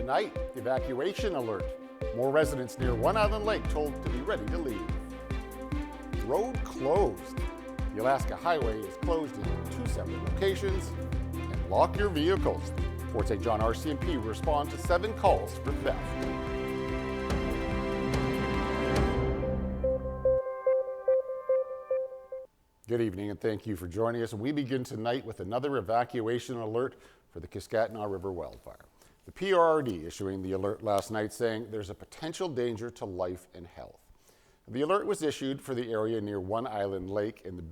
Tonight, evacuation alert. More residents near One Island Lake told to be ready to leave. Road closed. The Alaska Highway is closed in 2 separate locations. And lock your vehicles. Fort St. John RCMP respond to 7 calls for theft. Good evening and thank you for joining us. We begin tonight with another evacuation alert for the Kiskatinaw River wildfire. The PRRD issuing the alert last night saying there's a potential danger to life and health. The alert was issued for the area near One Island Lake in the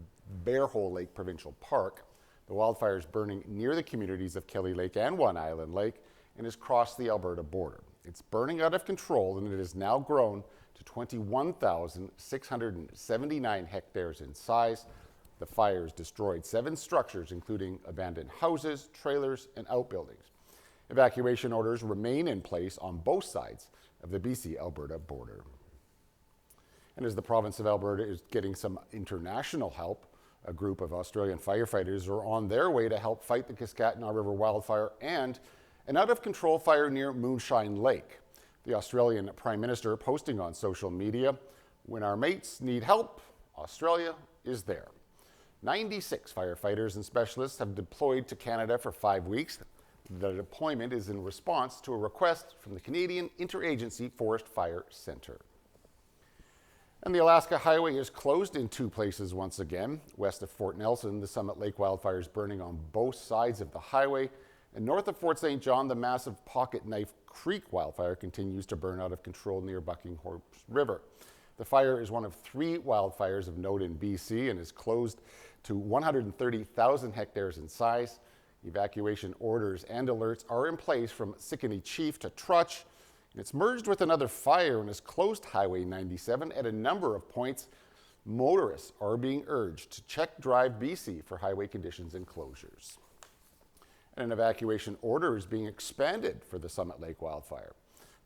Bear Hole Lake Provincial Park. The wildfire is burning near the communities of Kelly Lake and One Island Lake and has crossed the Alberta border. It's burning out of control and it has now grown to 21,679 hectares in size. The fire has destroyed 7 structures, including abandoned houses, trailers, and outbuildings. Evacuation orders remain in place on both sides of the BC-Alberta border. And as the province of Alberta is getting some international help, a group of Australian firefighters are on their way to help fight the Kiskatinaw River wildfire and an out-of-control fire near Moonshine Lake. The Australian Prime Minister posting on social media, "When our mates need help, Australia is there." 96 firefighters and specialists have deployed to Canada for 5 weeks. The deployment is in response to a request from the Canadian Interagency Forest Fire Centre. And the Alaska Highway is closed in 2 places once again. West of Fort Nelson, the Summit Lake wildfire is burning on both sides of the highway. And north of Fort St. John, the massive Pocket Knife Creek wildfire continues to burn out of control near Buckinghorse River. The fire is one of 3 wildfires of note in BC and is closed to 130,000 hectares in size. Evacuation orders and alerts are in place from Sikanee Chief to Trutch. It's merged with another fire and has closed Highway 97 at a number of points. Motorists are being urged to check Drive BC for highway conditions and closures. And an evacuation order is being expanded for the Summit Lake wildfire.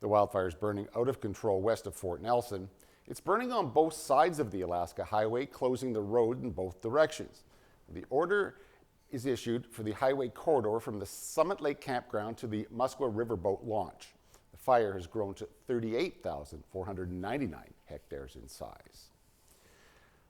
The wildfire is burning out of control west of Fort Nelson. It's burning on both sides of the Alaska Highway, closing the road in both directions. The order is issued for the highway corridor from the Summit Lake campground to the Muskwa Riverboat launch. The fire has grown to 38,499 hectares in size.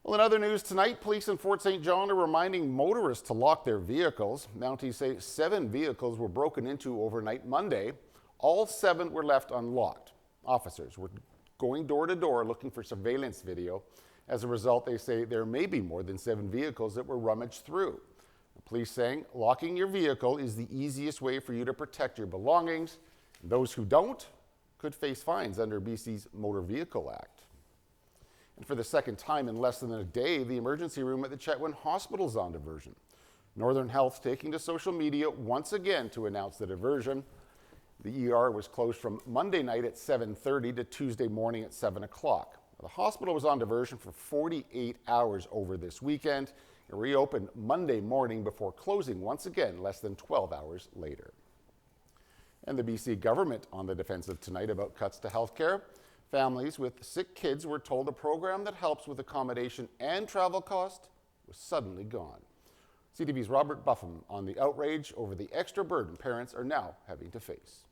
Well, in other news tonight, police in Fort St. John are reminding motorists to lock their vehicles. Mounties say 7 vehicles were broken into overnight Monday. All 7 were left unlocked. Officers were going door to door looking for surveillance video. As a result, they say there may be more than 7 vehicles that were rummaged through. The police saying locking your vehicle is the easiest way for you to protect your belongings. And those who don't could face fines under BC's Motor Vehicle Act. And for the second time in less than a day, the emergency room at the Chetwynd Hospital is on diversion. Northern Health taking to social media once again to announce the diversion. The ER was closed from Monday night at 7:30 to Tuesday morning at 7 o'clock. The hospital was on diversion for 48 hours over this weekend. It reopened Monday morning before closing once again less than 12 hours later. And the BC government on the defensive tonight about cuts to health care. Families with sick kids were told a program that helps with accommodation and travel cost was suddenly gone. CTV's Robert Buffum on the outrage over the extra burden parents are now having to face.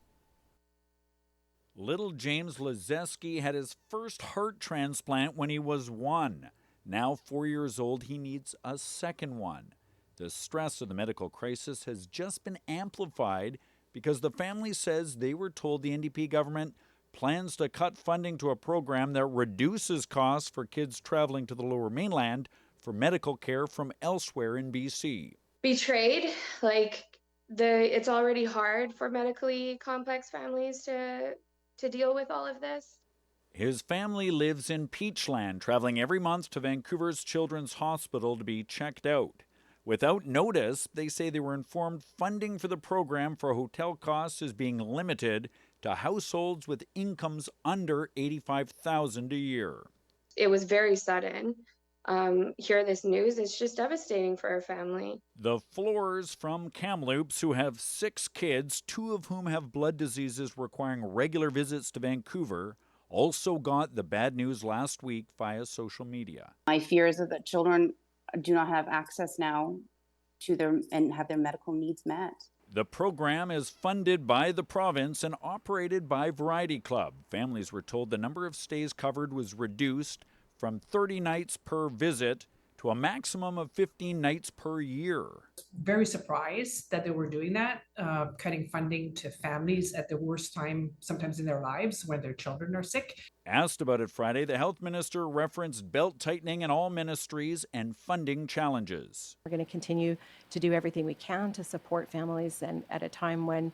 Little James Lazeski had his first heart transplant when he was 1. Now 4 years old, he needs a second one. The stress of the medical crisis has just been amplified because the family says they were told the NDP government plans to cut funding to a program that reduces costs for kids traveling to the Lower Mainland for medical care from elsewhere in BC. Betrayed, it's already hard for medically complex families to deal with all of this. His family lives in Peachland, traveling every month to Vancouver's Children's Hospital to be checked out. Without notice, they say they were informed funding for the program for hotel costs is being limited to households with incomes under $85,000 a year. It was very sudden. Hear this news, it's just devastating for our family. The Floors from Kamloops, who have 6 kids, 2 of whom have blood diseases requiring regular visits to Vancouver, also got the bad news last week via social media. My fear is that children do not have access now to and have their medical needs met. The program is funded by the province and operated by Variety Club. Families were told the number of stays covered was reduced from 30 nights per visit to a maximum of 15 nights per year. Very surprised that they were doing that, cutting funding to families at the worst time sometimes in their lives when their children are sick. Asked about it Friday, the health minister referenced belt tightening in all ministries and funding challenges. We're going to continue to do everything we can to support families, and at a time when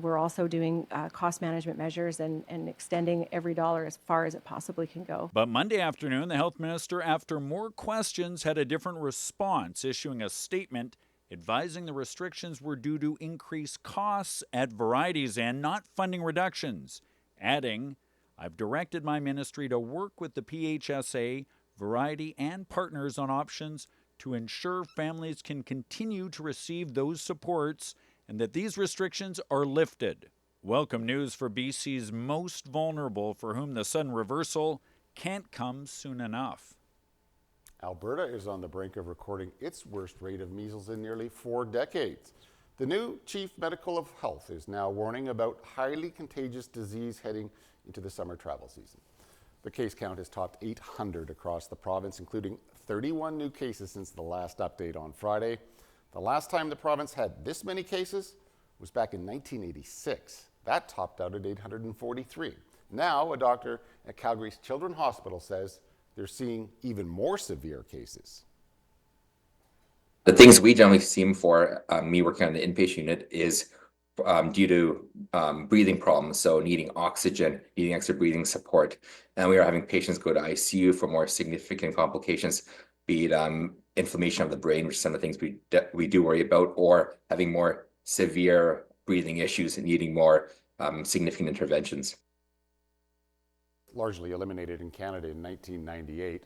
we're also doing cost management measures and extending every dollar as far as it possibly can go. But Monday afternoon, the health minister, after more questions, had a different response, issuing a statement advising the restrictions were due to increased costs at Variety's end, not funding reductions, adding, "I've directed my ministry to work with the PHSA, Variety, and partners on options to ensure families can continue to receive those supports and that these restrictions are lifted." Welcome news for BC's most vulnerable, for whom the sudden reversal can't come soon enough. Alberta is on the brink of recording its worst rate of measles in nearly 4 decades. The new Chief Medical of Health is now warning about highly contagious disease heading into the summer travel season. The case count has topped 800 across the province, including 31 new cases since the last update on Friday. The last time the province had this many cases was back in 1986. That topped out at 843. Now, a doctor at Calgary's Children's Hospital says they're seeing even more severe cases. The things we generally see for me working on the inpatient unit is due to breathing problems, so needing oxygen, needing extra breathing support. And we are having patients go to ICU for more significant complications, be it inflammation of the brain, which is some of the things we do worry about, or having more severe breathing issues and needing more significant interventions. Largely eliminated in Canada in 1998,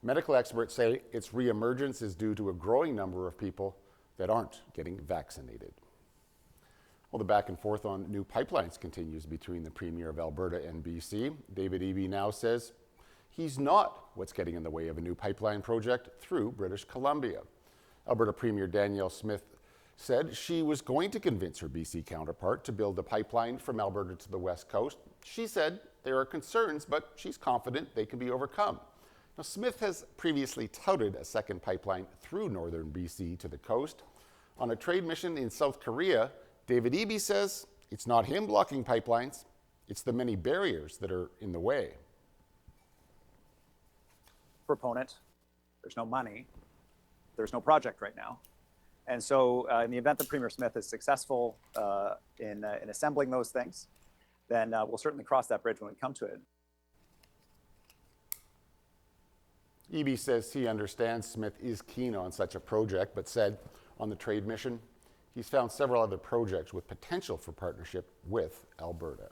medical experts say its reemergence is due to a growing number of people that aren't getting vaccinated. Well, the back and forth on new pipelines continues between the Premier of Alberta and BC. David Eby now says he's not what's getting in the way of a new pipeline project through British Columbia. Alberta Premier Danielle Smith said she was going to convince her BC counterpart to build a pipeline from Alberta to the West Coast. She said there are concerns, but she's confident they can be overcome. Now, Smith has previously touted a second pipeline through northern BC to the coast. On a trade mission in South Korea, David Eby says it's not him blocking pipelines, it's the many barriers that are in the way. Proponent, there's no money, there's no project right now. And so in the event that Premier Smith is successful in assembling those things, then we'll certainly cross that bridge when we come to it. Eby says he understands Smith is keen on such a project, but said on the trade mission, he's found several other projects with potential for partnership with Alberta.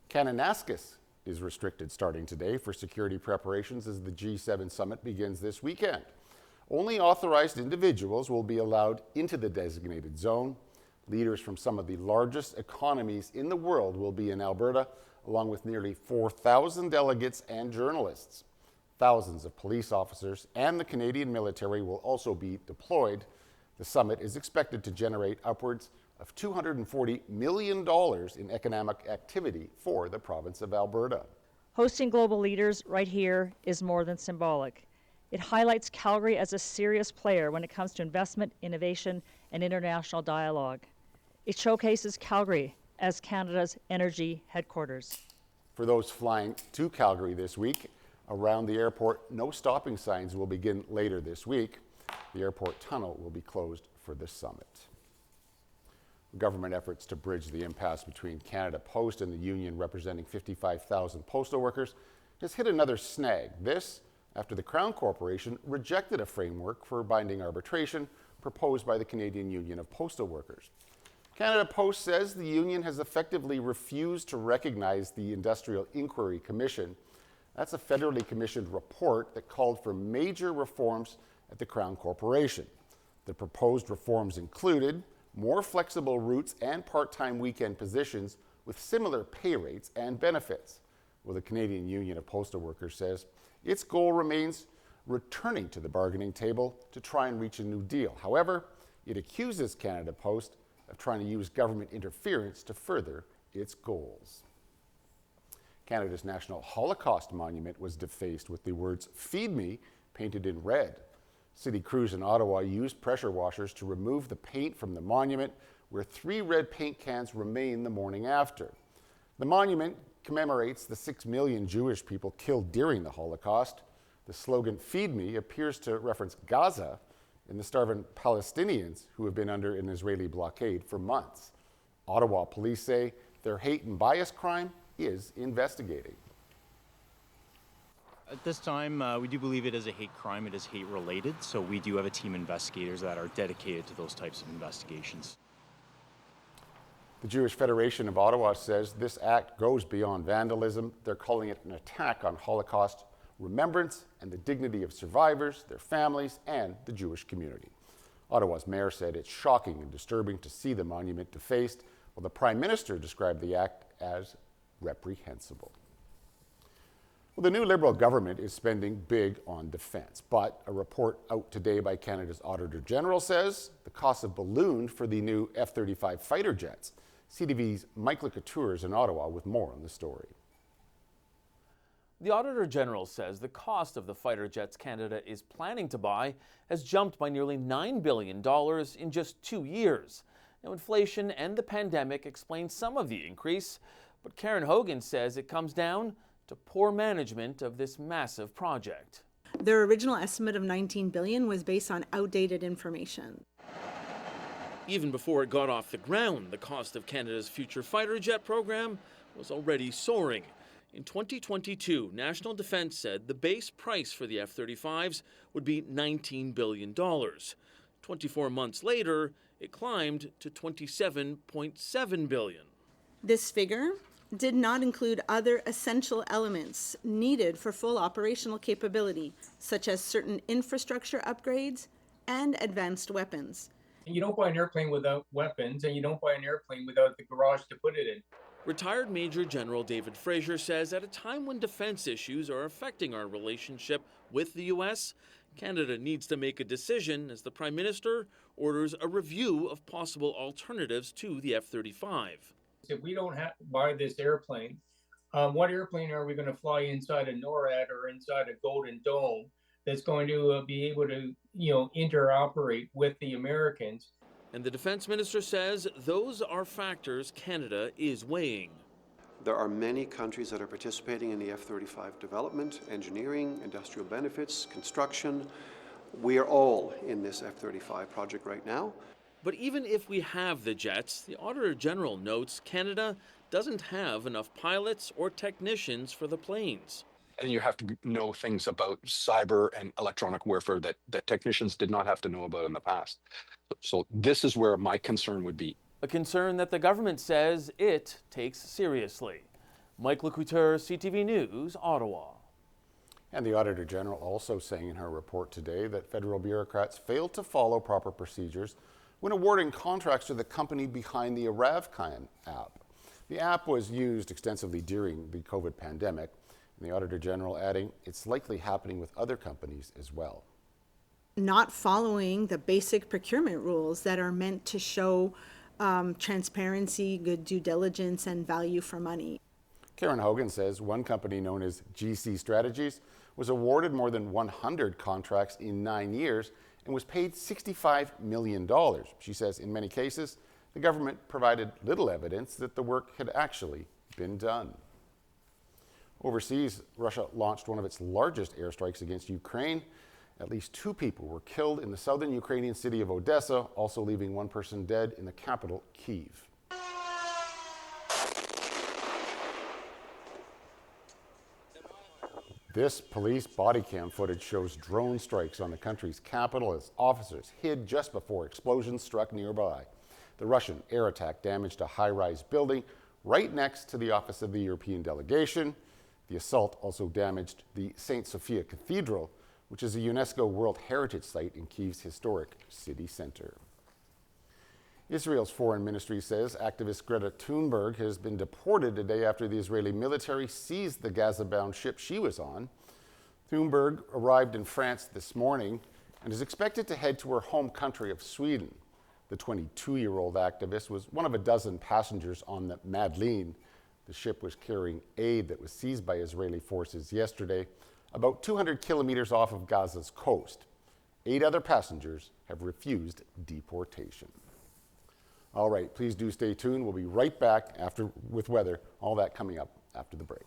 Kananaskis is restricted starting today for security preparations as the G7 summit begins this weekend. Only authorized individuals will be allowed into the designated zone. Leaders from some of the largest economies in the world will be in Alberta, along with nearly 4,000 delegates and journalists. Thousands of police officers and the Canadian military will also be deployed. The summit is expected to generate upwards of $240 million in economic activity for the province of Alberta. Hosting global leaders right here is more than symbolic. It highlights Calgary as a serious player when it comes to investment, innovation, and international dialogue. It showcases Calgary as Canada's energy headquarters. For those flying to Calgary this week, around the airport, no stopping signs will begin later this week. The airport tunnel will be closed for the summit. Government efforts to bridge the impasse between Canada Post and the union representing 55,000 postal workers has hit another snag. This after the Crown Corporation rejected a framework for binding arbitration proposed by the Canadian Union of Postal Workers. Canada Post says the union has effectively refused to recognize the Industrial Inquiry Commission. That's a federally commissioned report that called for major reforms at the Crown Corporation. The proposed reforms included more flexible routes and part-time weekend positions with similar pay rates and benefits. Well, the Canadian Union of Postal Workers says its goal remains returning to the bargaining table to try and reach a new deal. However, it accuses Canada Post of trying to use government interference to further its goals. Canada's National Holocaust Monument was defaced with the words "Feed Me" painted in red. City crews in Ottawa used pressure washers to remove the paint from the monument, where 3 red paint cans remain the morning after. The monument commemorates the 6 million Jewish people killed during the Holocaust. The slogan "Feed Me" appears to reference Gaza and the starving Palestinians who have been under an Israeli blockade for months. Ottawa police say their hate and bias crime is investigating. At this time, we do believe it is a hate crime. It is hate related, so we do have a team of investigators that are dedicated to those types of investigations. The Jewish Federation of Ottawa says this act goes beyond vandalism. They're calling it an attack on Holocaust remembrance and the dignity of survivors, their families, and the Jewish community. Ottawa's mayor said it's shocking and disturbing to see the monument defaced, while the Prime Minister described the act as reprehensible. Well, the new Liberal government is spending big on defence, but a report out today by Canada's Auditor General says the costs have ballooned for the new F35 fighter jets. CTV's Mike Couture is in Ottawa with more on the story. The Auditor General says the cost of the fighter jets Canada is planning to buy has jumped by nearly $9 billion in just 2 years. Now, inflation and the pandemic explain some of the increase, but Karen Hogan says it comes down to poor management of this massive project. Their original estimate of $19 billion was based on outdated information. Even before it got off the ground, the cost of Canada's future fighter jet program was already soaring. In 2022, National Defence said the base price for the F-35s would be $19 billion. 24 months later, it climbed to $27.7 billion. This figure did not include other essential elements needed for full operational capability, such as certain infrastructure upgrades and advanced weapons. You don't buy an airplane without weapons, and you don't buy an airplane without the garage to put it in. Retired Major General David Fraser says at a time when defense issues are affecting our relationship with the U.S., Canada needs to make a decision as the Prime Minister orders a review of possible alternatives to the F-35. If we don't buy this airplane, what airplane are we going to fly inside a NORAD or inside a Golden Dome that's going to be able to, interoperate with the Americans? And the Defense Minister says those are factors Canada is weighing. There are many countries that are participating in the F-35 development, engineering, industrial benefits, construction. We are all in this F-35 project right now. But even if we have the jets, the Auditor General notes Canada doesn't have enough pilots or technicians for the planes. And you have to know things about cyber and electronic warfare that technicians did not have to know about in the past. So this is where my concern would be. A concern that the government says it takes seriously. Mike Couture, CTV News, Ottawa. And the Auditor General also saying in her report today that federal bureaucrats failed to follow proper procedures when awarding contracts to the company behind the ArravCan app. The app was used extensively during the COVID pandemic, and the Auditor General adding it's likely happening with other companies as well. Not following the basic procurement rules that are meant to show transparency, good due diligence, and value for money. Karen Hogan says one company known as GC Strategies was awarded more than 100 contracts in 9 years and was paid $65 million. She says in many cases, the government provided little evidence that the work had actually been done. Overseas, Russia launched one of its largest airstrikes against Ukraine. At least 2 people were killed in the southern Ukrainian city of Odessa, also leaving 1 person dead in the capital, Kyiv. This police body cam footage shows drone strikes on the country's capital as officers hid just before explosions struck nearby. The Russian air attack damaged a high-rise building right next to the office of the European delegation. The assault also damaged the St. Sophia Cathedral, which is a UNESCO World Heritage Site in Kyiv's historic city center. Israel's foreign ministry says activist Greta Thunberg has been deported a day after the Israeli military seized the Gaza-bound ship she was on. Thunberg arrived in France this morning and is expected to head to her home country of Sweden. The 22-year-old activist was one of a dozen passengers on the Madeleine. The ship was carrying aid that was seized by Israeli forces yesterday, about 200 kilometers off of Gaza's coast. 8 other passengers have refused deportation. All right, please do stay tuned. We'll be right back with weather, all that coming up after the break.